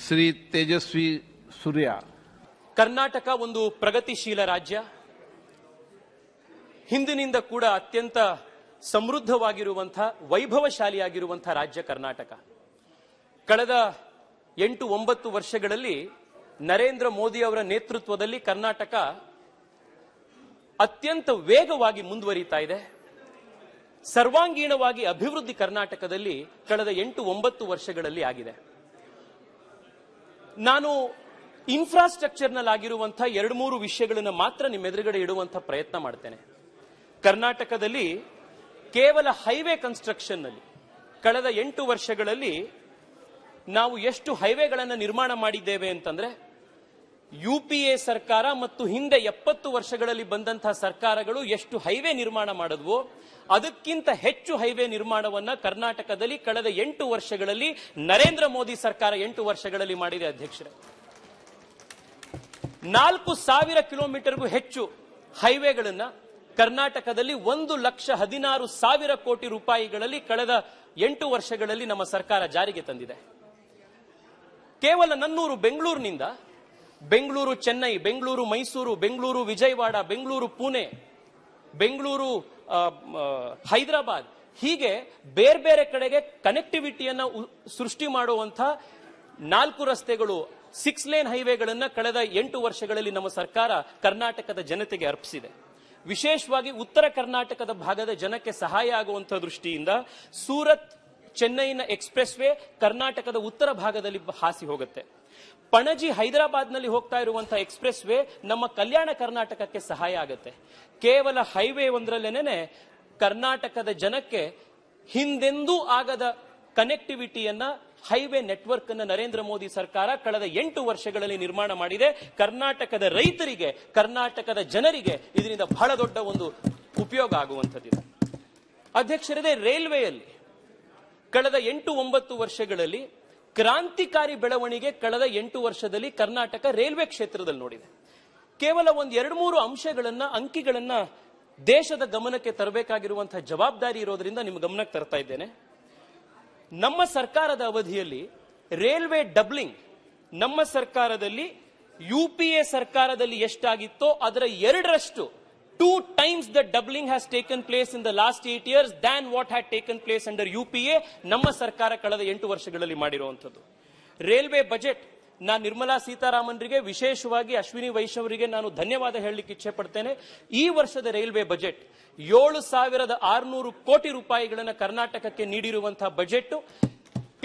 ಶ್ರೀ ತೇಜಸ್ವಿ ಸೂರ್ಯ. ಕರ್ನಾಟಕ ಒಂದು ಪ್ರಗತಿಶೀಲ ರಾಜ್ಯ. ಹಿಂದಿನಿಂದ ಕೂಡ ಅತ್ಯಂತ ಸಮೃದ್ಧವಾಗಿರುವಂತಹ ವೈಭವಶಾಲಿಯಾಗಿರುವಂತಹ ರಾಜ್ಯ ಕರ್ನಾಟಕ. ಕಳೆದ 8-9 ವರ್ಷಗಳಲ್ಲಿ ನರೇಂದ್ರ ಮೋದಿ ಅವರ ನೇತೃತ್ವದಲ್ಲಿ ಕರ್ನಾಟಕ ಅತ್ಯಂತ ವೇಗವಾಗಿ ಮುಂದುವರಿತಾ ಇದೆ. ಸರ್ವಾಂಗೀಣವಾಗಿ ಅಭಿವೃದ್ಧಿ ಕರ್ನಾಟಕದಲ್ಲಿ ಕಳೆದ 8-9 ವರ್ಷಗಳಲ್ಲಿ ಆಗಿದೆ. ನಾನು ಇನ್ಫ್ರಾಸ್ಟ್ರಕ್ಚರ್ನಲ್ಲಾಗಿರುವಂತಹ 2-3 ವಿಷಯಗಳನ್ನು ಮಾತ್ರ ನಿಮ್ಮ ಎದುರುಗಡೆ ಇಡುವಂತಹ ಪ್ರಯತ್ನ ಮಾಡ್ತೇನೆ. ಕರ್ನಾಟಕದಲ್ಲಿ ಕೇವಲ ಹೈವೇ ಕನ್ಸ್ಟ್ರಕ್ಷನ್ ನಲ್ಲಿ ಕಳೆದ 8 ವರ್ಷಗಳಲ್ಲಿ ನಾವು ಎಷ್ಟು ಹೈವೇಗಳನ್ನು ನಿರ್ಮಾಣ ಮಾಡಿದ್ದೇವೆ ಅಂತಂದ್ರೆ, ಯುಪಿಎ ಸರ್ಕಾರ ಮತ್ತು ಹಿಂದೆ 70 ವರ್ಷಗಳಲ್ಲಿ ಬಂದಂತಹ ಸರ್ಕಾರಗಳು ಎಷ್ಟು ಹೈವೇ ನಿರ್ಮಾಣ ಮಾಡಿದ್ವೋ ಅದಕ್ಕಿಂತ ಹೆಚ್ಚು ಹೈವೇ ನಿರ್ಮಾಣವನ್ನ ಕರ್ನಾಟಕದಲ್ಲಿ ಕಳೆದ 8 ವರ್ಷಗಳಲ್ಲಿ ನರೇಂದ್ರ ಮೋದಿ ಸರ್ಕಾರ 8 ವರ್ಷಗಳಲ್ಲಿ ಮಾಡಿದೆ. ಅಧ್ಯಕ್ಷರೇ, 4,000 ಕಿಲೋಮೀಟರ್ಗೂ ಹೆಚ್ಚು ಹೈವೇಗಳನ್ನ ಕರ್ನಾಟಕದಲ್ಲಿ 1,16,000 ಕೋಟಿ ರೂಪಾಯಿಗಳಲ್ಲಿ ಕಳೆದ 8 ವರ್ಷಗಳಲ್ಲಿ ನಮ್ಮ ಸರ್ಕಾರ ಜಾರಿಗೆ ತಂದಿದೆ. ಕೇವಲ ನನ್ನೂರು ಬೆಂಗಳೂರಿನಿಂದ ಬೆಂಗಳೂರು ಚೆನ್ನೈ, ಬೆಂಗಳೂರು ಮೈಸೂರು, ಬೆಂಗಳೂರು ವಿಜಯವಾಡ, ಬೆಂಗಳೂರು ಪುಣೆ, ಬೆಂಗಳೂರು ಹೈದರಾಬಾದ್, ಹೀಗೆ ಬೇರೆ ಬೇರೆ ಕಡೆಗೆ ಕನೆಕ್ಟಿವಿಟಿಯನ್ನ ಸೃಷ್ಟಿ ಮಾಡುವಂತಹ 4 ರಸ್ತೆಗಳು, 6 ಲೇನ್ ಹೈವೇಗಳನ್ನ ಕಳೆದ 8 ವರ್ಷಗಳಲ್ಲಿ ನಮ್ಮ ಸರ್ಕಾರ ಕರ್ನಾಟಕದ ಜನತೆಗೆ ಅರ್ಪಿಸಿದೆ. ವಿಶೇಷವಾಗಿ ಉತ್ತರ ಕರ್ನಾಟಕದ ಭಾಗದ ಜನಕ್ಕೆ ಸಹಾಯ ಆಗುವಂತಹ ದೃಷ್ಟಿಯಿಂದ ಸೂರತ್ ಚೆನ್ನೈನ ಎಕ್ಸ್ಪ್ರೆಸ್ ವೇ ಕರ್ನಾಟಕದ ಉತ್ತರ ಭಾಗದಲ್ಲಿ ಹಾಸಿ ಹೋಗುತ್ತೆ. ಪಣಜಿ ಹೈದರಾಬಾದ್ನಲ್ಲಿ ಹೋಗ್ತಾ ಇರುವಂತಹ ಎಕ್ಸ್ಪ್ರೆಸ್ ವೇ ನಮ್ಮ ಕಲ್ಯಾಣ ಕರ್ನಾಟಕಕ್ಕೆ ಸಹಾಯ ಆಗುತ್ತೆ. ಕೇವಲ ಹೈವೇ ಒಂದರಲ್ಲೇನೆ ಕರ್ನಾಟಕದ ಜನಕ್ಕೆ ಹಿಂದೆಂದೂ ಆಗದ ಕನೆಕ್ಟಿವಿಟಿಯನ್ನ, ಹೈವೇ ನೆಟ್ವರ್ಕ್ ಅನ್ನು ನರೇಂದ್ರ ಮೋದಿ ಸರ್ಕಾರ ಕಳೆದ 8 ವರ್ಷಗಳಲ್ಲಿ ನಿರ್ಮಾಣ ಮಾಡಿದೆ. ಕರ್ನಾಟಕದ ರೈತರಿಗೆ, ಕರ್ನಾಟಕದ ಜನರಿಗೆ ಇದರಿಂದ ಬಹಳ ದೊಡ್ಡ ಒಂದು ಉಪಯೋಗ ಆಗುವಂಥದ್ದಿದೆ. ಅಧ್ಯಕ್ಷರೇ, ರೈಲ್ವೆಯಲ್ಲಿ ಕಳೆದ 8-9 ವರ್ಷಗಳಲ್ಲಿ ಕ್ರಾಂತಿಕಾರಿ ಬೆಳವಣಿಗೆ ಕಳೆದ 8 ವರ್ಷದಲ್ಲಿ ಕರ್ನಾಟಕ ರೈಲ್ವೆ ಕ್ಷೇತ್ರದಲ್ಲಿ ನೋಡಿದೆ. ಕೇವಲ 1-2-3 ಅಂಶಗಳನ್ನ, ಅಂಕಿಗಳನ್ನ ದೇಶದ ಗಮನಕ್ಕೆ ತರಬೇಕಾಗಿರುವಂತಹ ಜವಾಬ್ದಾರಿ ಇರೋದ್ರಿಂದ ನಿಮ್ಮ ಗಮನಕ್ಕೆ ತರ್ತಾ ಇದ್ದೇನೆ. ನಮ್ಮ ಸರ್ಕಾರದ ಅವಧಿಯಲ್ಲಿ ರೈಲ್ವೆ ಡಬ್ಲಿಂಗ್ ನಮ್ಮ ಸರ್ಕಾರದಲ್ಲಿ ಯುಪಿಎ ಸರ್ಕಾರದಲ್ಲಿ ಎಷ್ಟಾಗಿತ್ತೋ ಅದರ 2ರಷ್ಟು, 2 times the doubling has taken place in the last 8 years than what had taken place under UPA. ನಮ್ಮ ಸರ್ಕಾರ ಕಳೆದ 8 ವರ್ಷಗಳಲ್ಲಿ ಮಾಡಿರುವಂಥದ್ದು. ರೈಲ್ವೆ ಬಜೆಟ್, ನಾನು ನಿರ್ಮಲಾ ಸೀತಾರಾಮನ್ರಿಗೆ, ವಿಶೇಷವಾಗಿ ಅಶ್ವಿನಿ ವೈಷ್ಣವರಿಗೆ ನಾನು ಧನ್ಯವಾದ ಹೇಳಲಿಕ್ಕೆ ಇಚ್ಛೆ ಪಡ್ತೇನೆ. ಈ ವರ್ಷದ ರೈಲ್ವೆ ಬಜೆಟ್ 7,600 ಕೋಟಿ ರೂಪಾಯಿಗಳನ್ನು ಕರ್ನಾಟಕಕ್ಕೆ ನೀಡಿರುವಂತಹ budget.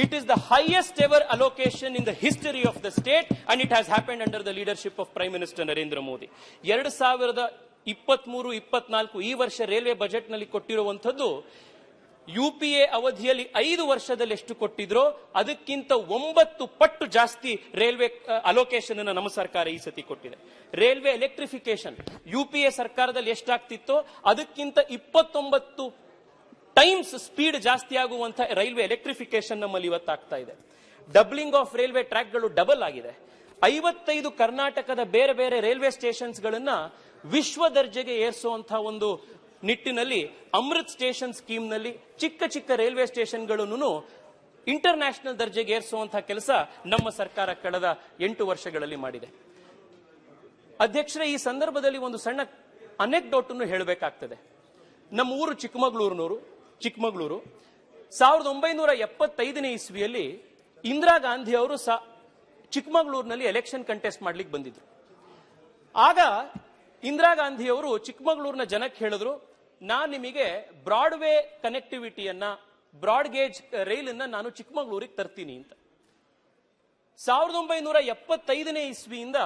It is the highest ever allocation in the history of the state and it has happened under the leadership of Prime Minister Narendra Modi. 2023-24 ಈ ವರ್ಷ ರೈಲ್ವೆ ಬಜೆಟ್ ನಲ್ಲಿ ಕೊಟ್ಟಿರುವಂತದ್ದು ಯುಪಿಎ ಅವಧಿಯಲ್ಲಿ 5 ವರ್ಷದಲ್ಲಿ ಎಷ್ಟು ಕೊಟ್ಟಿದ್ರೋ ಅದಕ್ಕಿಂತ 9 ಪಟ್ಟು ಜಾಸ್ತಿ ರೈಲ್ವೆ ಅಲೋಕೇಶನ್ ಅನ್ನು ನಮ್ಮ ಸರ್ಕಾರ ಈ ಸತಿ ಕೊಟ್ಟಿದೆ. ರೈಲ್ವೆ ಎಲೆಕ್ಟ್ರಿಫಿಕೇಶನ್ ಯುಪಿಎ ಸರ್ಕಾರದಲ್ಲಿ ಎಷ್ಟಾಗ್ತಿತ್ತೋ ಅದಕ್ಕಿಂತ 29 ಟೈಮ್ಸ್ ಸ್ಪೀಡ್ ಜಾಸ್ತಿ ಆಗುವಂತ ರೈಲ್ವೆ ಎಲೆಕ್ಟ್ರಿಫಿಕೇಶನ್ ನಮ್ಮಲ್ಲಿ ಇವತ್ತಾಗ್ತಾ ಇದೆ. ಡಬ್ಲಿಂಗ್ ಆಫ್ ರೈಲ್ವೆ ಟ್ರ್ಯಾಕ್ಗಳು ಡಬಲ್ ಆಗಿದೆ. 55 ಕರ್ನಾಟಕದ ಬೇರೆ ಬೇರೆ ರೈಲ್ವೆ ಸ್ಟೇಷನ್ಸ್ ಗಳನ್ನ ವಿಶ್ವ ದರ್ಜೆಗೆ ಏರಿಸುವಂತಹ ಒಂದು ನಿಟ್ಟಿನಲ್ಲಿ ಅಮೃತ್ ಸ್ಟೇಷನ್ ಸ್ಕೀಮ್ ನಲ್ಲಿ ಚಿಕ್ಕ ಚಿಕ್ಕ ರೈಲ್ವೆ ಸ್ಟೇಷನ್ಗಳನ್ನು ಇಂಟರ್ ನ್ಯಾಷನಲ್ ದರ್ಜೆಗೆ ಏರಿಸುವಂತಹ ಕೆಲಸ ನಮ್ಮ ಸರ್ಕಾರ ಕಳೆದ 8 ವರ್ಷಗಳಲ್ಲಿ ಮಾಡಿದೆ. ಅಧ್ಯಕ್ಷರೇ, ಈ ಸಂದರ್ಭದಲ್ಲಿ ಒಂದು ಸಣ್ಣ ಅನೆಕ್ಡೋಟ್ ಅನ್ನು ಹೇಳಬೇಕಾಗ್ತದೆ. ನಮ್ಮ ಊರು ಚಿಕ್ಕಮಗಳೂರು. 1975ನೇ ಇಸ್ವಿಯಲ್ಲಿ ಇಂದಿರಾ ಗಾಂಧಿ ಅವರು ಚಿಕ್ಕಮಗಳೂರಿನಲ್ಲಿ ಎಲೆಕ್ಷನ್ ಕಂಟೆಸ್ಟ್ ಮಾಡ್ಲಿಕ್ಕೆ ಬಂದಿದ್ರು. ಆಗ ಇಂದಿರಾ ಗಾಂಧಿ ಅವರು ಚಿಕ್ಕಮಗಳೂರಿನ ಜನಕ್ಕೆ ಹೇಳಿದ್ರು, ನಾನು ನಿಮಗೆ ಬ್ರಾಡ್ವೇ ಕನೆಕ್ಟಿವಿಟಿಯನ್ನ, ಬ್ರಾಡ್ ಗೇಜ್ ರೈಲ್ ಅನ್ನ ನಾನು ಚಿಕ್ಕಮಗಳೂರಿಗೆ ತರ್ತೀನಿ ಅಂತ. 1975ನೇ ಇಸ್ವಿಯಿಂದ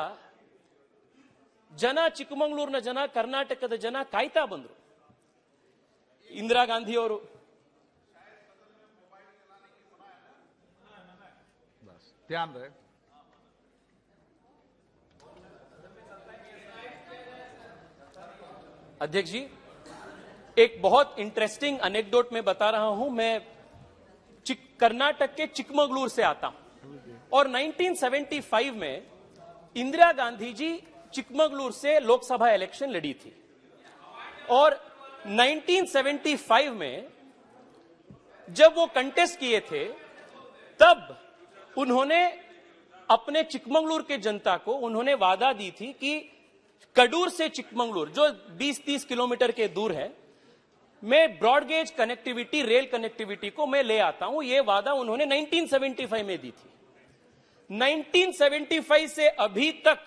ಚಿಕ್ಕಮಗಳೂರಿನ ಜನ, ಕರ್ನಾಟಕದ ಜನ ಕಾಯ್ತಾ ಬಂದ್ರು. ಇಂದಿರಾ ಗಾಂಧಿ ಅವರು अध्यक्ष जी, एक बहुत इंटरेस्टिंग एनेक्डोट में बता रहा हूं. मैं कर्नाटक के चिकमगलूर से आता हूं और 1975 में इंदिरा गांधी जी चिकमगलूर से लोकसभा इलेक्शन लड़ी थी और 1975 में जब वो कंटेस्ट किए थे तब उन्होंने अपने चिकमंगलुर के जनता को उन्होंने वादा दी थी कि कडूर से चिकमंगलुर जो 20-30 किलोमीटर के दूर है, मैं ब्रॉडगेज कनेक्टिविटी, रेल कनेक्टिविटी को मैं ले आता हूं। यह वादा उन्होंने 1975 में दी थी। 1975 से अभी तक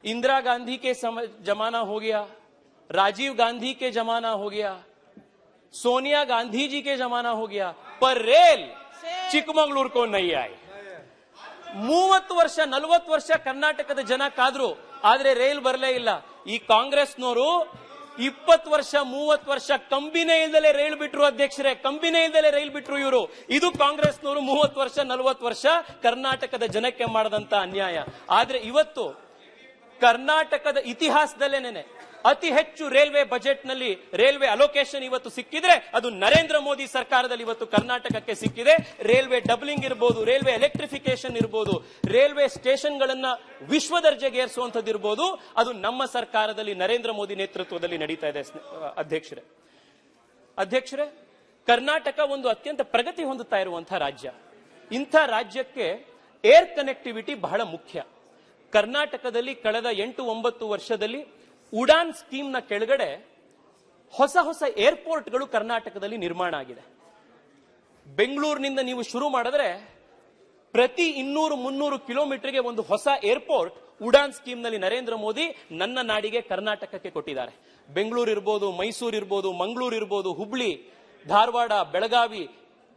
इंदिरा गांधी के जमाना हो गया, राजीव गांधी के जमाना हो गया, सोनिया गांधी जी के जमाना हो गया, पर रेल चिकमंगलूर को नहीं आई। 30 ವರ್ಷ 40 ವರ್ಷ ಕರ್ನಾಟಕದ ಜನ ಕಾದ್ರು, ಆದ್ರೆ ರೈಲ್ ಬರಲೇ ಇಲ್ಲ। ಈ ಕಾಂಗ್ರೆಸ್ನವರು 20 ವರ್ಷ 30 ವರ್ಷ ಕಂಬಿನೇ ಇಲ್ದಲೆ ರೈಲ್ ಬಿಟ್ರು ಅಧ್ಯಕ್ಷರೇ, ಕಂಬಿನೇ ಇಲ್ದಲೆ ರೈಲ್ ಬಿಟ್ರು ಇವರು। ಇದು ಕಾಂಗ್ರೆಸ್ನವರು 30 ವರ್ಷ 40 ವರ್ಷ ಕರ್ನಾಟಕದ ಜನಕ್ಕೆ ಮಾಡದಂತ ಅನ್ಯಾಯ। ಆದ್ರೆ ಇವತ್ತು ಕರ್ನಾಟಕದ ಇತಿಹಾಸದಲ್ಲೇನೆ ಅತಿ ಹೆಚ್ಚು ರೈಲ್ವೆ ಬಜೆಟ್ ನಲ್ಲಿ ರೈಲ್ವೆ ಅಲೋಕೇಶನ್ ಇವತ್ತು ಸಿಕ್ಕಿದ್ರೆ ಅದು ನರೇಂದ್ರ ಮೋದಿ ಸರ್ಕಾರದಲ್ಲಿ ಇವತ್ತು ಕರ್ನಾಟಕಕ್ಕೆ ಸಿಕ್ಕಿದೆ। ರೈಲ್ವೆ ಡಬ್ಲಿಂಗ್ ಇರಬಹುದು, ರೈಲ್ವೆ ಎಲೆಕ್ಟ್ರಿಫಿಕೇಶನ್ ಇರಬಹುದು, ರೈಲ್ವೆ ಸ್ಟೇಷನ್ ಗಳನ್ನ ವಿಶ್ವ ದರ್ಜೆಗೆ ಏರಿಸುವಂತದ್ದು ಇರಬಹುದು, ಅದು ನಮ್ಮ ಸರ್ಕಾರದಲ್ಲಿ ನರೇಂದ್ರ ಮೋದಿ ನೇತೃತ್ವದಲ್ಲಿ ನಡೀತಾ ಇದೆ ಅಧ್ಯಕ್ಷರೇ, ಕರ್ನಾಟಕ ಒಂದು ಅತ್ಯಂತ ಪ್ರಗತಿ ಹೊಂದುತ್ತಾ ಇರುವಂತಹ ರಾಜ್ಯ। ಇಂಥ ರಾಜ್ಯಕ್ಕೆ ಏರ್ ಕನೆಕ್ಟಿವಿಟಿ ಬಹಳ ಮುಖ್ಯ। ಕರ್ನಾಟಕದಲ್ಲಿ ಕಳೆದ 8-9 ವರ್ಷದಲ್ಲಿ ಉಡಾನ್ ಸ್ಕೀಮ್ ನ ಕೆಳಗಡೆ ಹೊಸ ಹೊಸ ಏರ್ಪೋರ್ಟ್ಗಳು ಕರ್ನಾಟಕದಲ್ಲಿ ನಿರ್ಮಾಣ ಆಗಿದೆ। ಬೆಂಗಳೂರಿನಿಂದ ನೀವು ಶುರು ಮಾಡಿದ್ರೆ ಪ್ರತಿ 200-300 ಕಿಲೋಮೀಟರ್ಗೆ ಒಂದು ಹೊಸ ಏರ್ಪೋರ್ಟ್ ಉಡಾನ್ ಸ್ಕೀಮ್ ನಲ್ಲಿ ನರೇಂದ್ರ ಮೋದಿ ನನ್ನ ನಾಡಿಗೆ ಕರ್ನಾಟಕಕ್ಕೆ ಕೊಟ್ಟಿದ್ದಾರೆ। ಬೆಂಗಳೂರು ಇರಬಹುದು, ಮೈಸೂರು ಇರಬಹುದು, ಮಂಗಳೂರು ಇರಬಹುದು, ಹುಬ್ಳಿ, ಧಾರವಾಡ, ಬೆಳಗಾವಿ,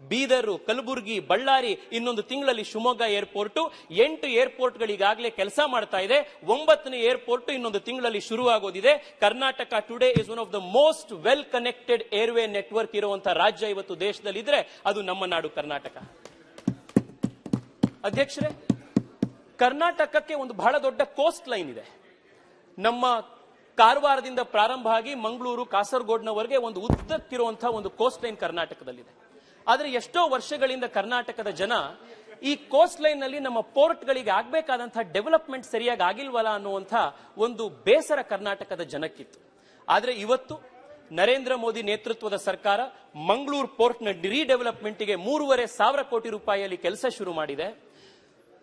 ಬೀದರ್, ಕಲಬುರಗಿ, ಬಳ್ಳಾರಿ, ಇನ್ನೊಂದು ತಿಂಗಳಲ್ಲಿ ಶಿವಮೊಗ್ಗ ಏರ್ಪೋರ್ಟ್, 8 ಏರ್ಪೋರ್ಟ್ಗಳು ಈಗಾಗಲೇ ಕೆಲಸ ಮಾಡ್ತಾ ಇದೆ। 9ನೇ ಏರ್ಪೋರ್ಟ್ ಇನ್ನೊಂದು ತಿಂಗಳಲ್ಲಿ ಶುರುವಾಗೋದಿದೆ। Karnataka today is one of the most well connected airway network ಇರುವಂತಹ ರಾಜ್ಯ ಇವತ್ತು ದೇಶದಲ್ಲಿ ಇದ್ರೆ ಅದು ನಮ್ಮ ನಾಡು ಕರ್ನಾಟಕ। ಅಧ್ಯಕ್ಷರೇ, ಕರ್ನಾಟಕಕ್ಕೆ ಒಂದು ಬಹಳ ದೊಡ್ಡ ಕೋಸ್ಟ್ ಲೈನ್ ಇದೆ। ನಮ್ಮ ಕಾರವಾರದಿಂದ ಪ್ರಾರಂಭ ಆಗಿ ಮಂಗಳೂರು, ಕಾಸರಗೋಡ್ನವರೆಗೆ ಒಂದು ಉದ್ದಕ್ಕಿರುವಂತಹ ಒಂದು ಕೋಸ್ಟ್ ಲೈನ್ ಕರ್ನಾಟಕದಲ್ಲಿದೆ। ಆದ್ರೆ ಎಷ್ಟೋ ವರ್ಷಗಳಿಂದ ಕರ್ನಾಟಕದ ಜನ ಈ ಕೋಸ್ಟ್ ಲೈನ್ ನಲ್ಲಿ ನಮ್ಮ ಪೋರ್ಟ್ ಗಳಿಗೆ ಆಗಬೇಕಾದಂತಹ ಡೆವಲಪ್ಮೆಂಟ್ ಸರಿಯಾಗಿ ಆಗಿಲ್ವಲ್ಲ ಅನ್ನುವಂಥ ಒಂದು ಬೇಸರ ಕರ್ನಾಟಕದ ಜನಕ್ಕಿತ್ತು। ಆದ್ರೆ ಇವತ್ತು ನರೇಂದ್ರ ಮೋದಿ ನೇತೃತ್ವದ ಸರ್ಕಾರ ಮಂಗಳೂರು ಪೋರ್ಟ್ ನ ರೀಡೆವಲಪ್ಮೆಂಟ್ಗೆ 3,500 ಕೋಟಿ ರೂಪಾಯಿಯಲ್ಲಿ ಕೆಲಸ ಶುರು ಮಾಡಿದೆ।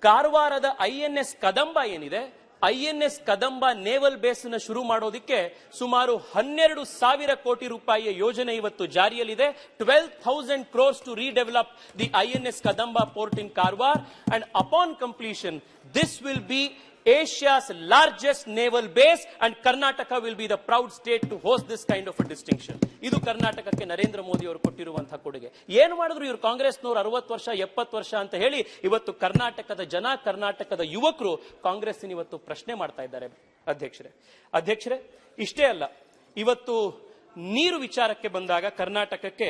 ಕಾರವಾರದ INS ಕದಂಬ ಏನಿದೆ, INS ಕದಂಬ ನೇವಲ್ ಬೇಸ್ ನ ಶುರು ಮಾಡೋದಕ್ಕೆ ಸುಮಾರು 12,000 ಕೋಟಿ ರೂಪಾಯಿಯ ಯೋಜನೆ ಇವತ್ತು ಜಾರಿಯಲ್ಲಿದೆ। 12,000 crores to redevelop the INS Kadamba port in Karwar, and upon completion this will be Asia's largest naval base and Karnataka will be the proud state to host this kind of a distinction. ಇದು ಕರ್ನಾಟಕಕ್ಕೆ ನರೇಂದ್ರ ಮೋದಿ ಅವರು ಕೊಟ್ಟಿರುವಂತಹ ಕೊಡುಗೆ। ಏನು ಮಾಡಿದ್ರು ಇವರು ಕಾಂಗ್ರೆಸ್ನವರು 60 ವರ್ಷ 70 ವರ್ಷ ಅಂತ ಹೇಳಿ ಇವತ್ತು ಕರ್ನಾಟಕದ ಜನ, ಕರ್ನಾಟಕದ ಯುವಕರು ಕಾಂಗ್ರೆಸ್ಸಿನ ಇವತ್ತು ಪ್ರಶ್ನೆ ಮಾಡ್ತಾ ಇದ್ದಾರೆ ಅಧ್ಯಕ್ಷರೇ, ಇಷ್ಟೇ ಅಲ್ಲ, ಇವತ್ತು ನೀರು ವಿಚಾರಕ್ಕೆ ಬಂದಾಗ ಕರ್ನಾಟಕಕ್ಕೆ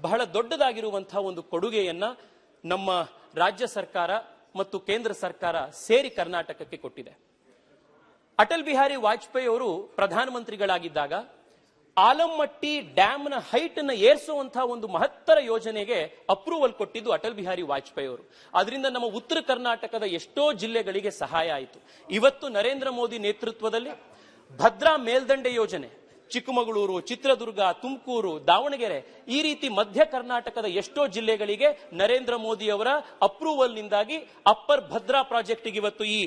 ಬಹಳ ದೊಡ್ಡದಾಗಿರುವಂತಹ ಒಂದು ಕೊಡುಗೆಯನ್ನ ನಮ್ಮ ರಾಜ್ಯ ಸರ್ಕಾರ ಮತ್ತು ಕೇಂದ್ರ ಸರ್ಕಾರ ಸೇರಿ ಕರ್ನಾಟಕಕ್ಕೆ ಕೊಟ್ಟಿದೆ। ಅಟಲ್ ಬಿಹಾರಿ ವಾಜಪೇಯಿ ಅವರು ಪ್ರಧಾನಮಂತ್ರಿಗಳಾಗಿದ್ದಾಗ ಆಲಮಟ್ಟಿ ಡ್ಯಾಮ್ ನ ಹೈಟ್ ನ ಏರಿಸುವಂತಹ ಒಂದು ಮಹತ್ತರ ಯೋಜನೆಗೆ ಅಪ್ರೂವಲ್ ಕೊಟ್ಟಿದ್ದು ಅಟಲ್ ಬಿಹಾರಿ ವಾಜಪೇಯಿ ಅವರು। ಅದರಿಂದ ನಮ್ಮ ಉತ್ತರ ಕರ್ನಾಟಕದ ಎಷ್ಟೋ ಜಿಲ್ಲೆಗಳಿಗೆ ಸಹಾಯ ಆಯಿತು। ಇವತ್ತು ನರೇಂದ್ರ ಮೋದಿ ನೇತೃತ್ವದಲ್ಲಿ ಭದ್ರಾ ಮೇಲ್ದಂಡೆ ಯೋಜನೆ, ಚಿಕ್ಕಮಗಳೂರು, ಚಿತ್ರದುರ್ಗ, ತುಮಕೂರು, ದಾವಣಗೆರೆ, ಈ ರೀತಿ ಮಧ್ಯ ಕರ್ನಾಟಕದ ಎಷ್ಟೋ ಜಿಲ್ಲೆಗಳಿಗೆ ನರೇಂದ್ರ ಮೋದಿ ಅವರ ಅಪ್ರೂವಲ್ ನಿಂದಾಗಿ ಅಪ್ಪರ್ ಭದ್ರಾ ಪ್ರಾಜೆಕ್ಟ್ ಇವತ್ತು ಈ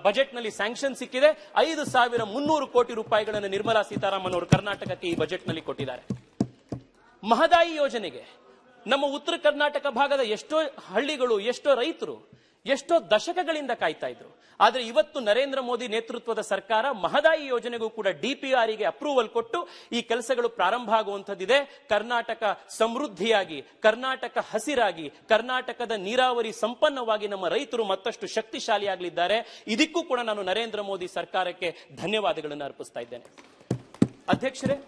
ಬಜೆಟ್ ನಲ್ಲಿ ಸ್ಯಾಂಕ್ಷನ್ ಸಿಕ್ಕಿದೆ। 5,300 ಕೋಟಿ ರೂಪಾಯಿಗಳನ್ನು ನಿರ್ಮಲಾ ಸೀತಾರಾಮನ್ ಅವರು ಕರ್ನಾಟಕಕ್ಕೆ ಈ ಬಜೆಟ್ ನಲ್ಲಿ ಕೊಟ್ಟಿದ್ದಾರೆ। ಮಹದಾಯಿ ಯೋಜನೆಗೆ ನಮ್ಮ ಉತ್ತರ ಕರ್ನಾಟಕ ಭಾಗದ ಎಷ್ಟೋ ಹಳ್ಳಿಗಳು, ಎಷ್ಟೋ ರೈತರು ಎಷ್ಟೋ ದಶಕಗಳಿಂದ ಕಾಯ್ತಾ ಇದ್ರು। ಆದ್ರೆ ಇವತ್ತು ನರೇಂದ್ರ ಮೋದಿ ನೇತೃತ್ವದ ಸರ್ಕಾರ ಮಹದಾಯಿ ಯೋಜನೆಗೂ ಕೂಡ DPR ಗೆ ಅಪ್ರೂವಲ್ ಕೊಟ್ಟು ಈ ಕೆಲಸಗಳು ಪ್ರಾರಂಭ ಆಗುವಂತದ್ದಿದೆ। ಕರ್ನಾಟಕ ಸಮೃದ್ಧಿಯಾಗಿ, ಕರ್ನಾಟಕ ಹಸಿರಾಗಿ, ಕರ್ನಾಟಕದ ನೀರಾವರಿ ಸಂಪನ್ನವಾಗಿ ನಮ್ಮ ರೈತರು ಮತ್ತಷ್ಟು ಶಕ್ತಿಶಾಲಿಯಾಗಲಿದ್ದಾರೆ। ಇದಕ್ಕೂ ಕೂಡ ನಾನು ನರೇಂದ್ರ ಮೋದಿ ಸರ್ಕಾರಕ್ಕೆ ಧನ್ಯವಾದಗಳನ್ನು ಅರ್ಪಿಸ್ತಾ ಇದ್ದೇನೆ। ಅಧ್ಯಕ್ಷರೇ,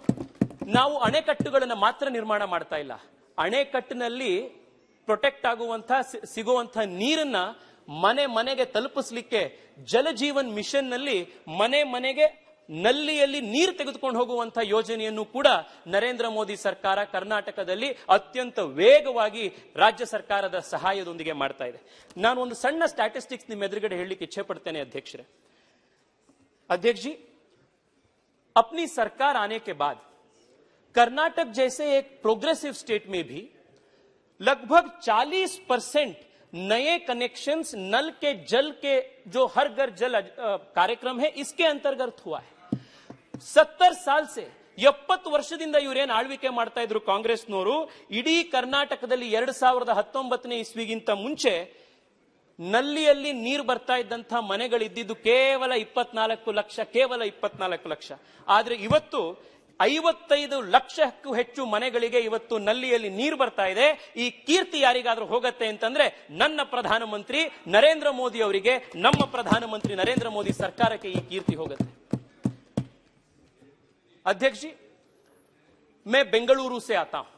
ನಾವು ಅಣೆಕಟ್ಟುಗಳನ್ನು ಮಾತ್ರ ನಿರ್ಮಾಣ ಮಾಡ್ತಾ ಇಲ್ಲ, ಅಣೆಕಟ್ಟಿನಲ್ಲಿ ಪ್ರೊಟೆಕ್ಟ್ ಆಗುವಂತ ಸಿಗುವಂತ ನೀರನ್ನ ಮನೆ ಮನೆಗೆ ತಲುಪಿಸಲಿಕ್ಕೆ ಜಲಜೀವನ್ ಮಿಷನ್ ನಲ್ಲಿ ಮನೆ ಮನೆಗೆ ನಲ್ಲಿಯಲ್ಲಿ ನೀರು ತೆಗೆದುಕೊಂಡು ಹೋಗುವಂತ ಯೋಜನೆಯನ್ನು ಕೂಡ ನರೇಂದ್ರ ಮೋದಿ ಸರ್ಕಾರ ಕರ್ನಾಟಕದಲ್ಲಿ ಅತ್ಯಂತ ವೇಗವಾಗಿ ರಾಜ್ಯ ಸರ್ಕಾರದ ಸಹಾಯದೊಂದಿಗೆ ಮಾಡ್ತಾ ಇದೆ। ನಾನು ಒಂದು ಸಣ್ಣ ಸ್ಟ್ಯಾಟಿಸ್ಟಿಕ್ಸ್ ನಿಮ್ಮ ಎದುರುಗಡೆ ಹೇಳಲಿಕ್ಕೆ ಇಚ್ಛೆ ಪಡ್ತೇನೆ ಅಧ್ಯಕ್ಷರೇ। अध्यक्ष जी, अपनी सरकार आने के बाद कर्नाटक जैसे एक प्रोग्रेसिव स्टेट में भी लगभग 40% नए कनेक्शंस नल के जल के जो हर घर जल कार्यक्रम है इसके अंतर्गत हुआ है. 70 साल से 70 ವರ್ಷದಿಂದ ಇವರೇನು ಆಳ್ವಿಕೆ ಮಾಡ್ತಾ ಇದ್ರು ಕಾಂಗ್ರೆಸ್ನವರು, ಇಡೀ ಕರ್ನಾಟಕದಲ್ಲಿ 2019ನೇ ಇಸ್ವಿಗಿಂತ ಮುಂಚೆ ನಲ್ಲಿಯಲ್ಲಿ ನೀರು ಬರ್ತಾ ಇದ್ದಂತಹ ಮನೆಗಳಿದ್ದಿದ್ದು ಕೇವಲ 24 ಲಕ್ಷ. ಆದ್ರೆ ಇವತ್ತು 55 ಲಕ್ಷಕ್ಕೂ ಹೆಚ್ಚು ಮನೆಗಳಿಗೆ ಇವತ್ತು ನಲ್ಲಿಯಲ್ಲಿ ನೀರು ಬರ್ತಾ ಇದೆ. ಈ ಕೀರ್ತಿ ಯಾರಿಗಾದ್ರೂ ಹೋಗತ್ತೆ ಅಂತಂದ್ರೆ ನನ್ನ ಪ್ರಧಾನಮಂತ್ರಿ ನರೇಂದ್ರ ಮೋದಿ ಅವರಿಗೆ, ನಮ್ಮ ಪ್ರಧಾನಮಂತ್ರಿ ನರೇಂದ್ರ ಮೋದಿ ಸರ್ಕಾರಕ್ಕೆ ಈ ಕೀರ್ತಿ ಹೋಗುತ್ತೆ. अध्यक्ष जी, मैं बेंगलुरु से आता हूं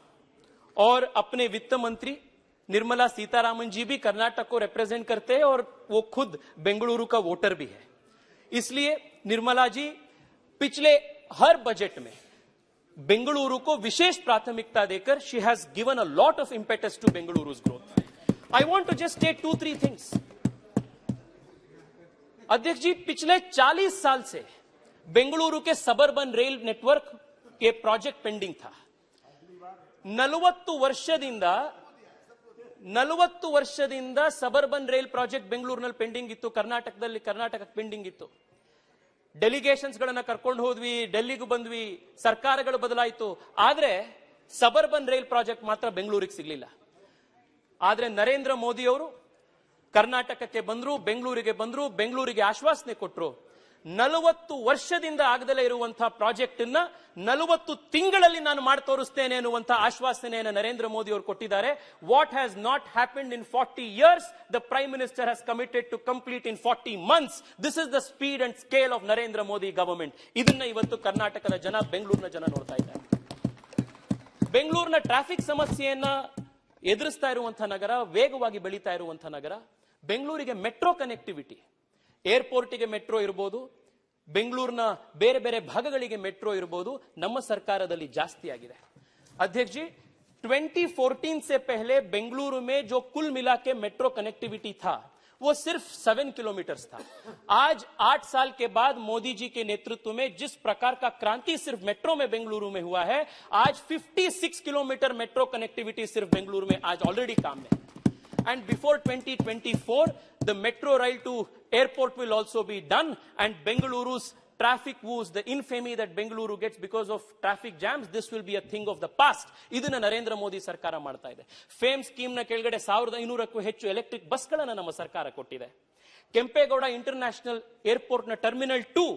और अपने वित्त मंत्री निर्मला सीतारामन जी भी कर्नाटक को रिप्रेजेंट करते हैं और वो खुद बेंगलुरु का वोटर भी है. इसलिए निर्मला जी पिछले हर बजट में बेंगलुरु को विशेष प्राथमिकता देकर she has given a lot of impetus to Bengaluru's growth. I want to just state 2-3 things. अध्यक्ष जी, पिछले 40 साल से बेंगलुरु के सबर्बन रेल नेटवर्क के प्रोजेक्ट पेंडिंग था. 40 ವರ್ಷದಿಂದ ಸಬರ್ಬನ್ ರೈಲ್ ಪ್ರಾಜೆಕ್ಟ್ ಬೆಂಗಳೂರಿನಲ್ಲಿ ಪೆಂಡಿಂಗ್ ಇತ್ತು, ಕರ್ನಾಟಕಕ್ಕೆ ಪೆಂಡಿಂಗ್ ಇತ್ತು. ಡೆಲಿಗೇಷನ್ಸ್ ಗಳನ್ನ ಕರ್ಕೊಂಡು ಹೋದ್ವಿ, ಡೆಲ್ಲಿಗೂ ಬಂದ್ವಿ, ಸರ್ಕಾರಗಳು ಬದಲಾಯಿತು, ಆದ್ರೆ ಸಬರ್ಬನ್ ರೈಲ್ ಪ್ರಾಜೆಕ್ಟ್ ಮಾತ್ರ ಬೆಂಗಳೂರಿಗೆ ಸಿಗಲಿಲ್ಲ. ಆದ್ರೆ ನರೇಂದ್ರ ಮೋದಿ ಅವರು ಕರ್ನಾಟಕಕ್ಕೆ ಬಂದ್ರು, ಬೆಂಗಳೂರಿಗೆ ಆಶ್ವಾಸನೆ ಕೊಟ್ಟರು. 40 ವರ್ಷದಿಂದ ಆಗದಲ್ಲೇ ಇರುವಂತಹ ಪ್ರಾಜೆಕ್ಟ್ ಅನ್ನ 40 ತಿಂಗಳಲ್ಲಿ ನಾನು ಮಾಡಿ ತೋರಿಸ್ತೇನೆ ಅನ್ನುವಂತಹ ಆಶ್ವಾಸನೆಯನ್ನು ನರೇಂದ್ರ ಮೋದಿ ಅವರು ಕೊಟ್ಟಿದ್ದಾರೆ. What has not happened in 40 years, the prime minister has committed to complete in 40 months. This is the speed and scale of Narendra Modi government. ಇದನ್ನ ಇವತ್ತು ಕರ್ನಾಟಕದ ಜನ, ಬೆಂಗಳೂರಿನ ಜನ ನೋಡ್ತಾ ಇದ್ದಾರೆ. ಬೆಂಗಳೂರಿನ ಟ್ರಾಫಿಕ್ ಸಮಸ್ಯೆಯನ್ನ ಎದುರಿಸ್ತಾ ಇರುವಂತಹ ನಗರ, ವೇಗವಾಗಿ ಬೆಳೀತಾ ಇರುವಂತಹ ನಗರ. ಬೆಂಗಳೂರಿಗೆ ಮೆಟ್ರೋ ಕನೆಕ್ಟಿವಿಟಿ, ಏರ್ಪೋರ್ಟ್ಗೆ ಮೆಟ್ರೋ ಇರಬಹುದು, ಬೆಂಗಳೂರಿನ ಬೇರೆ ಬೇರೆ ಭಾಗಗಳಿಗೆ ಮೆಟ್ರೋ ಇರಬಹುದು, ನಮ್ಮ ಸರ್ಕಾರದಲ್ಲಿ ಜಾಸ್ತಿ ಆಗಿದೆ. अध्यक्ष जी, 2014 से पहले बेंगलुरु में जो कुल मिला के मेट्रो कनेक्टिविटी था वो सिर्फ 7 किलोमीटर था. आज 8 साल के बाद मोदी जी के नेतृत्व में जिस प्रकार का क्रांति सिर्फ मेट्रो में बेंगलुरु में हुआ है, आज 56 किलोमीटर मेट्रो कनेक्टिविटी सिर्फ बेंगलुरु में आज ऑलरेडी काम में. And before 2024, the metro rail to airport will also be done, and Bengaluru's traffic woes, the infamy that Bengaluru gets because of traffic jams, this will be a thing of the past. ಇದನ್ನ ನರೇಂದ್ರ ಮೋದಿ ಸರ್ಕಾರ ಮಾಡ್ತಾ ಇದೆ. Fame scheme ನ ಕೆಳಗಡೆ 1500ಕ್ಕೂ ಹೆಚ್ಚು electric ಬಸ್ಗಳನ್ನ ನಮ್ಮ ಸರ್ಕಾರ ಕೊಟ್ಟಿದೆ. ಕೆಂಪೇಗೌಡ ಇಂಟರ್ನ್ಯಾಷನಲ್ ಏರ್ಪೋರ್ಟ್ ನ terminal 2,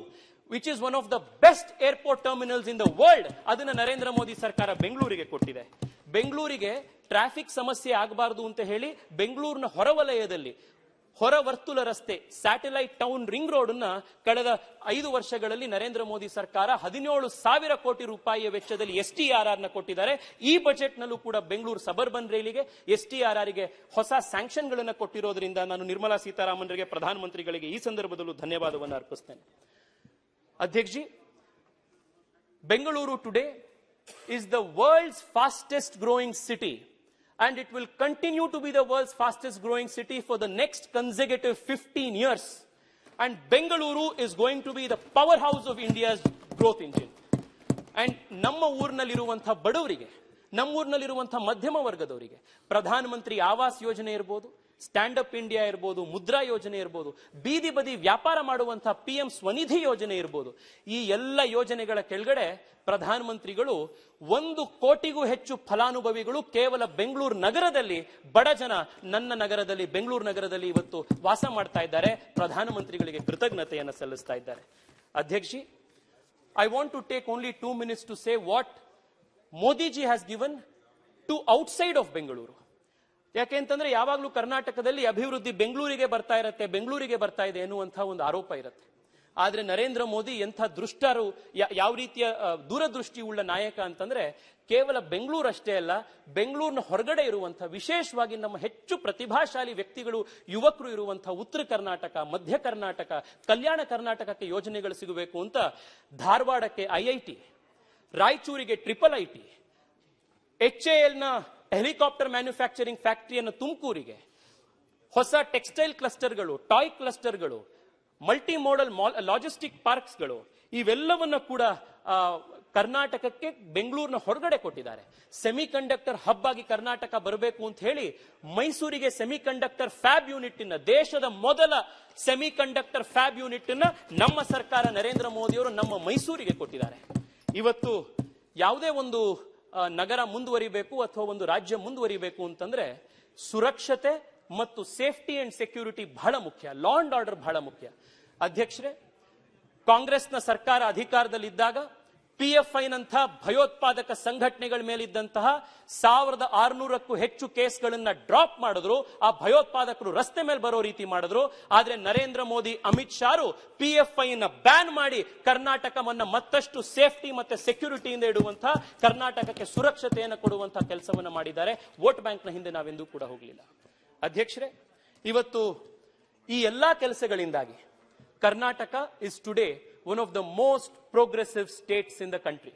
which is one of the best airport terminals in the world, ಅದನ್ನ ನರೇಂದ್ರ ಮೋದಿ ಸರ್ಕಾರ ಬೆಂಗಳೂರಿಗೆ ಕೊಟ್ಟಿದೆ. ಬೆಂಗಳೂರಿಗೆ ಟ್ರಾಫಿಕ್ ಸಮಸ್ಯೆ ಆಗಬಾರದು ಅಂತ ಹೇಳಿ ಬೆಂಗಳೂರಿನ ಹೊರವಲಯದಲ್ಲಿ ಹೊರವರ್ತುಲ ರಸ್ತೆ, ಸ್ಯಾಟಲೈಟ್ ಟೌನ್ ರಿಂಗ್ ರೋಡ್ ಅನ್ನ ಕಳೆದ 5 ವರ್ಷಗಳಲ್ಲಿ ನರೇಂದ್ರ ಮೋದಿ ಸರ್ಕಾರ 17,000 ಕೋಟಿ ರೂಪಾಯಿಯ ವೆಚ್ಚದಲ್ಲಿ STRR ನ ಕೊಟ್ಟಿದ್ದಾರೆ. ಈ ಬಜೆಟ್ ನಲ್ಲೂ ಕೂಡ ಬೆಂಗಳೂರು ಸಬರ್ಬನ್ ರೈಲಿಗೆ STRR ಗೆ ಹೊಸ ಸ್ಯಾಂಕ್ಷನ್ ಗಳನ್ನ ಕೊಟ್ಟಿರೋದ್ರಿಂದ ನಾನು ನಿರ್ಮಲಾ ಸೀತಾರಾಮನ್ರಿಗೆ, ಪ್ರಧಾನಮಂತ್ರಿಗಳಿಗೆ ಈ ಸಂದರ್ಭದಲ್ಲೂ ಧನ್ಯವಾದವನ್ನು ಅರ್ಪಿಸ್ತೇನೆ. ಅಧ್ಯಕ್ಷ G, Bengaluru today is the world's fastest growing city, and it will continue to be the world's fastest growing city for the next consecutive 15 years. And Bengaluru is going to be the powerhouse of India's growth engine. And ನಮ್ಮ ಊರಿನಲ್ಲಿರುವಂತಹ ಬಡವರಿಗೆ, ನಮ್ಮ ಊರಿನಲ್ಲಿರುವಂತಹ ಮಧ್ಯಮ ವರ್ಗದವರಿಗೆ ಪ್ರಧಾನಮಂತ್ರಿ ಆವಾಸ್ ಯೋಜನೆ ಇರಬಹುದು, stand up India ಇರಬಹುದು, ಮುದ್ರಾ ಯೋಜನೆ ಇರಬಹುದು, ಬೀದಿ ಬದಿ ವ್ಯಾಪಾರ ಮಾಡುವಂತಹ PM ಸ್ವನಿಧಿ ಯೋಜನೆ ಇರಬಹುದು, ಈ ಎಲ್ಲ ಯೋಜನೆಗಳ ಕೆಳಗಡೆ ಪ್ರಧಾನಮಂತ್ರಿಗಳು 1 ಕೋಟಿಗೂ ಹೆಚ್ಚು ಫಲಾನುಭವಿಗಳು ಕೇವಲ ಬೆಂಗಳೂರು ನಗರದಲ್ಲಿ, ಬಡ ಜನ ನನ್ನ ನಗರದಲ್ಲಿ, ಬೆಂಗಳೂರು ನಗರದಲ್ಲಿ ಇವತ್ತು ವಾಸ ಮಾಡ್ತಾ ಇದ್ದಾರೆ. ಪ್ರಧಾನಮಂತ್ರಿಗಳಿಗೆ ಕೃತಜ್ಞತೆಯನ್ನು ಸಲ್ಲಿಸ್ತಾ ಇದ್ದಾರೆ. ಅಧ್ಯಕ್ಷ, I want to take only 2 minutes to say what Modi ji has given to outside of Bengaluru. ಯಾಕೆ ಅಂತಂದ್ರೆ ಯಾವಾಗಲೂ ಕರ್ನಾಟಕದಲ್ಲಿ ಅಭಿವೃದ್ಧಿ ಬೆಂಗಳೂರಿಗೆ ಬರ್ತಾ ಇರುತ್ತೆ, ಬೆಂಗಳೂರಿಗೆ ಬರ್ತಾ ಇದೆ ಎನ್ನುವಂತಹ ಒಂದು ಆರೋಪ ಇರುತ್ತೆ. ಆದ್ರೆ ನರೇಂದ್ರ ಮೋದಿ ಎಂಥ ದೃಷ್ಟರು, ಯಾವ ರೀತಿಯ ದೂರದೃಷ್ಟಿ ಉಳ್ಳ ನಾಯಕ ಅಂತಂದ್ರೆ ಕೇವಲ ಬೆಂಗಳೂರು ಅಷ್ಟೇ ಅಲ್ಲ, ಬೆಂಗಳೂರಿನ ಹೊರಗಡೆ ಇರುವಂತಹ, ವಿಶೇಷವಾಗಿ ನಮ್ಮ ಹೆಚ್ಚು ಪ್ರತಿಭಾಶಾಲಿ ವ್ಯಕ್ತಿಗಳು, ಯುವಕರು ಇರುವಂತಹ ಉತ್ತರ ಕರ್ನಾಟಕ, ಮಧ್ಯ ಕರ್ನಾಟಕ, ಕಲ್ಯಾಣ ಕರ್ನಾಟಕಕ್ಕೆ ಯೋಜನೆಗಳು ಸಿಗಬೇಕು ಅಂತ ಧಾರವಾಡಕ್ಕೆ IIT, ರಾಯಚೂರಿಗೆ IIIT, HAL ನ ಹೆಲಿಕಾಪ್ಟರ್ ಮ್ಯಾನುಫ್ಯಾಕ್ಚರಿಂಗ್ ಫ್ಯಾಕ್ಟರಿಯನ್ನು ತುಮಕೂರಿಗೆ, ಹೊಸ ಟೆಕ್ಸ್ಟೈಲ್ ಕ್ಲಸ್ಟರ್ಗಳು, ಟಾಯ್ ಕ್ಲಸ್ಟರ್ಗಳು, ಮಲ್ಟಿ ಮೋಡಲ್ ಲಾಜಿಸ್ಟಿಕ್ ಪಾರ್ಕ್ಸ್ಗಳು, ಇವೆಲ್ಲವನ್ನ ಕೂಡ ಕರ್ನಾಟಕಕ್ಕೆ ಬೆಂಗಳೂರಿನ ಹೊರಗಡೆ ಕೊಟ್ಟಿದ್ದಾರೆ. ಸೆಮಿ ಕಂಡಕ್ಟರ್ ಹಬ್ ಆಗಿ ಕರ್ನಾಟಕ ಬರಬೇಕು ಅಂತ ಹೇಳಿ ಮೈಸೂರಿಗೆ ಸೆಮಿ ಕಂಡಕ್ಟರ್ ಫ್ಯಾಬ್ ಯೂನಿಟ್ ದೇಶದ ಮೊದಲ ಸೆಮಿ ಕಂಡಕ್ಟರ್ ಫ್ಯಾಬ್ ಯೂನಿಟ್ ನಮ್ಮ ಸರ್ಕಾರ ನರೇಂದ್ರ ಮೋದಿಯವರು ನಮ್ಮ ಮೈಸೂರಿಗೆ ಕೊಟ್ಟಿದ್ದಾರೆ. ಇವತ್ತು ಯಾವುದೇ ಒಂದು ನಗರ ಮುಂದುವರಿಬೇಕು ಅಥವಾ ಒಂದು ರಾಜ್ಯ ಮುಂದುವರಿಬೇಕು ಅಂತಂದ್ರೆ ಸುರಕ್ಷತೆ ಮತ್ತು ಸೇಫ್ಟಿ ಅಂಡ್ ಸೆಕ್ಯೂರಿಟಿ ಬಹಳ ಮುಖ್ಯ, ಲಾ ಅಂಡ್ ಆರ್ಡರ್ ಬಹಳ ಮುಖ್ಯ. ಅಧ್ಯಕ್ಷರೇ, ಕಾಂಗ್ರೆಸ್ನ ಸರ್ಕಾರ ಅಧಿಕಾರದಲ್ಲಿದ್ದಾಗ PFI ನಂಥ ಭಯೋತ್ಪಾದಕ ಸಂಘಟನೆಗಳ ಮೇಲಿದ್ದಂತಹ 1600ಕ್ಕೂ ಹೆಚ್ಚು ಕೇಸ್ಗಳನ್ನ ಡ್ರಾಪ್ ಮಾಡಿದ್ರು. ಆ ಭಯೋತ್ಪಾದಕರು ರಸ್ತೆ ಮೇಲೆ ಬರೋ ರೀತಿ ಮಾಡಿದ್ರು. ಆದ್ರೆ ನರೇಂದ್ರ ಮೋದಿ, ಅಮಿತ್ ಶಾರು PFI ಬ್ಯಾನ್ ಮಾಡಿ ಕರ್ನಾಟಕವನ್ನ ಮತ್ತಷ್ಟು ಸೇಫ್ಟಿ ಮತ್ತೆ ಸೆಕ್ಯೂರಿಟಿಯಿಂದ ಇಡುವಂತಹ, ಕರ್ನಾಟಕಕ್ಕೆ ಸುರಕ್ಷತೆಯನ್ನು ಕೊಡುವಂತಹ ಕೆಲಸವನ್ನ ಮಾಡಿದ್ದಾರೆ. ವೋಟ್ ಬ್ಯಾಂಕ್ನ ಹಿಂದೆ ನಾವೆಂದೂ ಕೂಡ ಹೋಗಲಿಲ್ಲ. ಅಧ್ಯಕ್ಷರೇ, ಇವತ್ತು ಈ ಎಲ್ಲಾ ಕೆಲಸಗಳಿಂದಾಗಿ Karnataka is today one of the most progressive states in the country.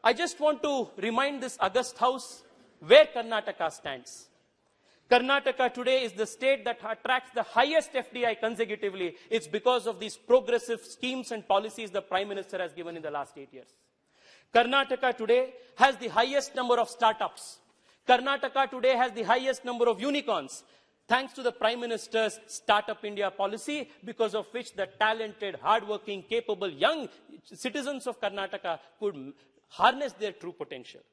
I just want to remind this august house where Karnataka stands. Karnataka today is the state that attracts the highest FDI consecutively. It's because of these progressive schemes and policies the Prime Minister has given in the last 8 years. Karnataka today has the highest number of startups. Karnataka today has the highest number of unicorns, thanks to the Prime Minister's Startup India policy, because of which the talented, hardworking, capable young citizens of Karnataka could harness their true potential.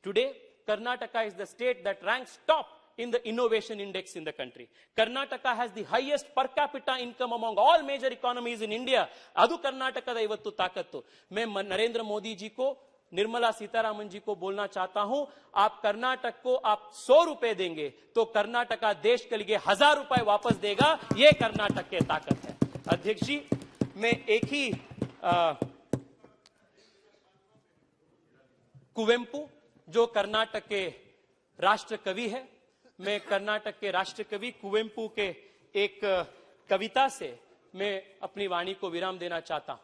Today, Karnataka is the state that ranks top in the innovation index in the country. Karnataka has the highest per capita income among all major economies in India. Adu Karnataka da ivattu taakattu. Main Narendra Modi ji ko, Nirmala Sitharaman जी को बोलना चाहता हूं, आप कर्नाटक को आप 100 रुपए देंगे तो कर्नाटका देश के लिए 1000 रुपए वापस देगा. ये कर्नाटक की ताकत है. अध्यक्ष जी, मैं एक ही कुवेंपु जो कर्नाटक के राष्ट्र कवि है, मैं कर्नाटक के राष्ट्र कवि कुवेंपु के एक कविता से मैं अपनी वाणी को विराम देना चाहता हूं.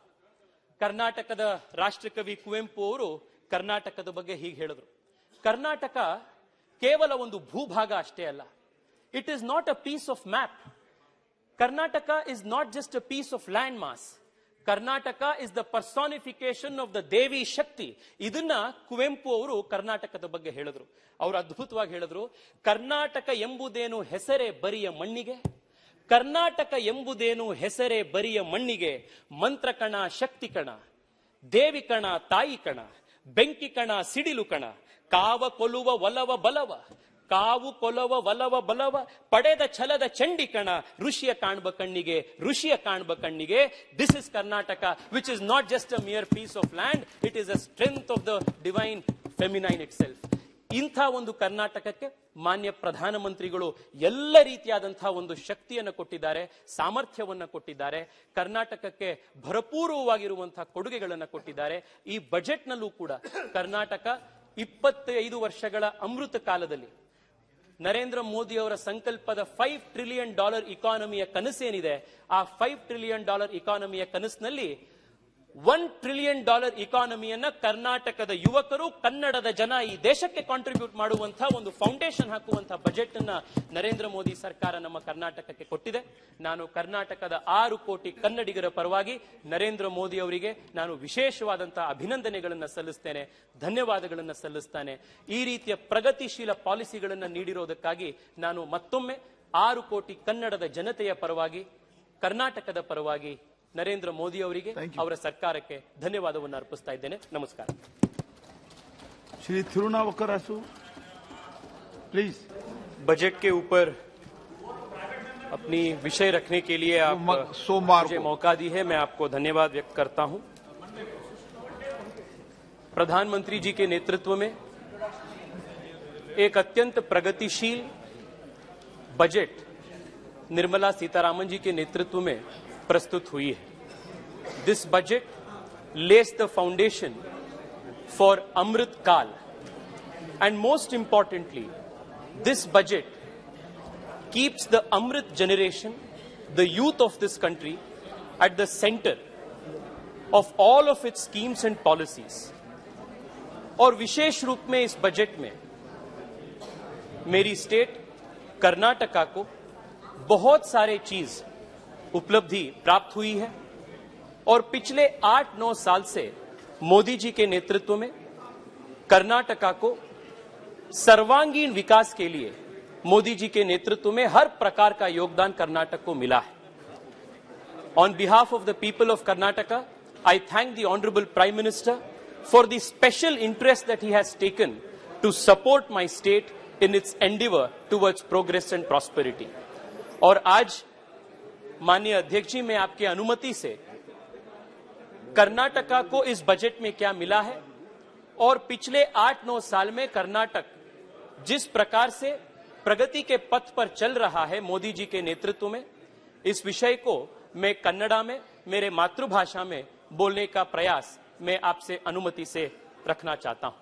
ಕರ್ನಾಟಕದ ರಾಷ್ಟ್ರಕವಿ ಕುವೆಂಪು ಅವರು ಕರ್ನಾಟಕದ ಬಗ್ಗೆ ಹೀಗೆ ಹೇಳಿದ್ರು: ಕರ್ನಾಟಕ ಕೇವಲ ಒಂದು ಭೂಭಾಗ ಅಷ್ಟೇ ಅಲ್ಲ. It is not a piece of map. Karnataka is not just a piece of land mass. Karnataka is the personification of the Devi Shakti. ಇದನ್ನ ಕುವೆಂಪು ಅವರು ಕರ್ನಾಟಕದ ಬಗ್ಗೆ ಹೇಳಿದ್ರು. ಅವರು ಅದ್ಭುತವಾಗಿ ಹೇಳಿದ್ರು: ಕರ್ನಾಟಕ ಎಂಬುದೇನು ಹೆಸರೇ ಬರಿಯ ಮಣ್ಣಿಗೆ, ಕರ್ನಾಟಕ ಎಂಬುದೇನು ಹೆಸರೇ ಬರಿಯ ಮಣ್ಣಿಗೆ, ಮಂತ್ರ ಕಣ ಶಕ್ತಿ ಕಣ, ದೇವಿ ಕಣ ತಾಯಿ ಕಣ, ಬೆಂಕಿ ಕಣ ಸಿಡಿಲು ಕಣ, ಕಾವ ಕೊಲುವ ಒಲವ ಬಲವ, ಕಾವು ಕೊಲವ ಒಲವ ಬಲವ, ಪಡೆದ ಛಲದ ಚಂಡಿ ಕಣ, ಋಷಿಯ ಕಾಣ್ಬ ಕಣ್ಣಿಗೆ, ಋಷಿಯ ಕಾಣ್ಬ ಕಣ್ಣಿಗೆ. This is Karnataka, which is not just a mere piece of land, it is a strength of the divine feminine itself. ಇಂಥ ಒಂದು ಕರ್ನಾಟಕಕ್ಕೆ ಮಾನ್ಯ ಪ್ರಧಾನಮಂತ್ರಿಗಳು ಎಲ್ಲ ರೀತಿಯಾದಂತಹ ಒಂದು ಶಕ್ತಿಯನ್ನು ಕೊಟ್ಟಿದ್ದಾರೆ, ಸಾಮರ್ಥ್ಯವನ್ನು ಕೊಟ್ಟಿದ್ದಾರೆ. ಕರ್ನಾಟಕಕ್ಕೆ ಭರಪೂರವಾಗಿರುವಂತಹ ಕೊಡುಗೆಗಳನ್ನು ಕೊಟ್ಟಿದ್ದಾರೆ. ಈ ಬಜೆಟ್ನಲ್ಲೂ ಕೂಡ ಕರ್ನಾಟಕ 25 ವರ್ಷಗಳ ಅಮೃತ ಕಾಲದಲ್ಲಿ ನರೇಂದ್ರ ಮೋದಿ ಅವರ ಸಂಕಲ್ಪದ $5 ಟ್ರಿಲಿಯನ್ ಇಕಾನಮಿಯ ಕನಸೇನಿದೆ, ಆ $5 ಟ್ರಿಲಿಯನ್ ಇಕಾನಮಿಯ ಕನಸಿನಲ್ಲಿ $1 ಟ್ರಿಲಿಯನ್ ಇಕಾನಮಿಯನ್ನ ಕರ್ನಾಟಕದ ಯುವಕರು, ಕನ್ನಡದ ಜನ ಈ ದೇಶಕ್ಕೆ ಕಾಂಟ್ರಿಬ್ಯೂಟ್ ಮಾಡುವಂತಹ ಒಂದು ಫೌಂಡೇಶನ್ ಹಾಕುವಂತಹ ಬಜೆಟ್ ಅನ್ನ ನರೇಂದ್ರ ಮೋದಿ ಸರ್ಕಾರ ನಮ್ಮ ಕರ್ನಾಟಕಕ್ಕೆ ಕೊಟ್ಟಿದೆ. ನಾನು ಕರ್ನಾಟಕದ 6 ಕೋಟಿ ಕನ್ನಡಿಗರ ಪರವಾಗಿ ನರೇಂದ್ರ ಮೋದಿ ಅವರಿಗೆ ನಾನು ವಿಶೇಷವಾದಂತಹ ಅಭಿನಂದನೆಗಳನ್ನು ಸಲ್ಲಿಸ್ತೇನೆ, ಧನ್ಯವಾದಗಳನ್ನು ಸಲ್ಲಿಸ್ತೇನೆ. ಈ ರೀತಿಯ ಪ್ರಗತಿಶೀಲ ಪಾಲಿಸಿಗಳನ್ನು ನೀಡಿರೋದಕ್ಕಾಗಿ ನಾನು ಮತ್ತೊಮ್ಮೆ 6 ಕೋಟಿ ಕನ್ನಡದ ಜನತೆಯ ಪರವಾಗಿ, ಕರ್ನಾಟಕದ ಪರವಾಗಿ ನರೇಂದ್ರ ಮೋದಿ ಅವರಿಗೆ, ಅವರ ಸರ್ಕಾರಕ್ಕೆ ಧನ್ಯವಾದವನ್ನು ಅರ್ಪಿಸ್ತಾ ಇದ್ದೇನೆ. ನಮಸ್ಕಾರ. श्री थिरुनावक्करासु, प्लीज. बजट के ऊपर अपनी विषय रखने के लिए आप मुझे मौका दी है, मैं आपको धन्यवाद व्यक्त करता हूं. प्रधानमंत्री जी के नेतृत्व में एक अत्यंत प्रगतिशील बजट निर्मला सीतारामन जी के नेतृत्व में प्रस्तुत हुई है. This budget lays the foundation for Amrit Kal, and most importantly, this budget keeps the Amrit generation, the youth of this country, at the center of all of its schemes and policies. और विशेष रूप में इस budget में मेरी state Karnataka को बहुत सारे चीज उपलब्धि प्राप्त हुई है और पिछले 8-9 साल से मोदी जी के नेतृत्व में कर्नाटका को सर्वांगीण विकास के लिए मोदी जी के नेतृत्व में हर प्रकार का योगदान कर्नाटक को मिला है। On behalf of the people of Karnataka, I thank the Honorable Prime Minister for the special interest that he has taken to support my state in its endeavor towards progress and prosperity. और आज माननीय अध्यक्ष जी, मैं आपकी अनुमति से कर्नाटका को इस बजट में क्या मिला है और पिछले 8-9 साल में कर्नाटक जिस प्रकार से प्रगति के पथ पर चल रहा है मोदी जी के नेतृत्व में, इस विषय को मैं कन्नड़ा में, मेरे मातृभाषा में बोलने का प्रयास मैं आपसे अनुमति से रखना चाहता हूं।